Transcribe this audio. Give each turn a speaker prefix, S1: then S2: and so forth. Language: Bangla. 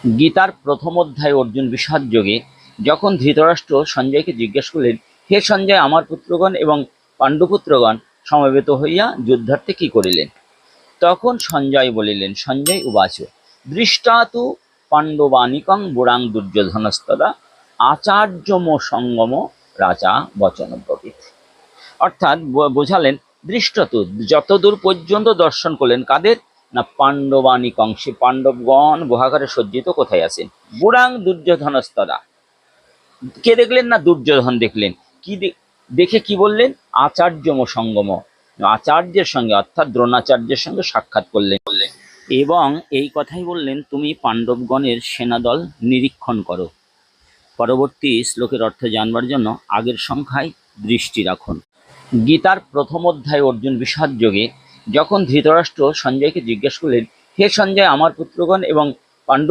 S1: গীতার প্রথম অধ্যায় অর্জুন বিষাদ যোগে যখন ধৃতরাষ্ট্র সঞ্জয়কে জিজ্ঞেস করলেন, হে সঞ্জয়, আমার পুত্রগণ এবং পাণ্ডুপুত্রগণ সমবেত হইয়া যুদ্ধার্থে কি করিলেন? তখন সঞ্জয় বলিলেন, সঞ্জয় উবাচ, দৃষ্টা তু পাণ্ডবানিকং বুড়াং দুর্যোধনস্তদা আচার্যম সঙ্গম রাজা বচনব্রবীত। অর্থাৎ বোঝালেন, দৃষ্টতু যতদূর পর্যন্ত দর্শন করলেন, কাদের না পাণ্ডবানিকং, সে পাণ্ডবগণ গুহাগারে সজ্জিত কোথায় আছেন। বুড়াং দুর্যোধনস্তদা, কে দেখলেন না দুর্যোধন দেখলেন। কি দেখে কি বললেন? আচার্যম সঙ্গম, আচার্যের সঙ্গে অর্থাৎ দ্রোণাচার্যের সঙ্গে সাক্ষাৎ করলেন এবং এই কথাই বললেন, তুমি পাণ্ডবগণের সেনাদল নিরীক্ষণ করো। পরবর্তী শ্লোকের অর্থ জানবার জন্য আগের সংখ্যায় দৃষ্টি রাখুন। গীতার প্রথম অধ্যায় অর্জুন বিষাদ যোগে যখন ধৃতরাষ্ট্র সঞ্জয়কে জিজ্ঞেস করলেন, হে সঞ্জয়, আমার পুত্রগণ এবং পাণ্ডু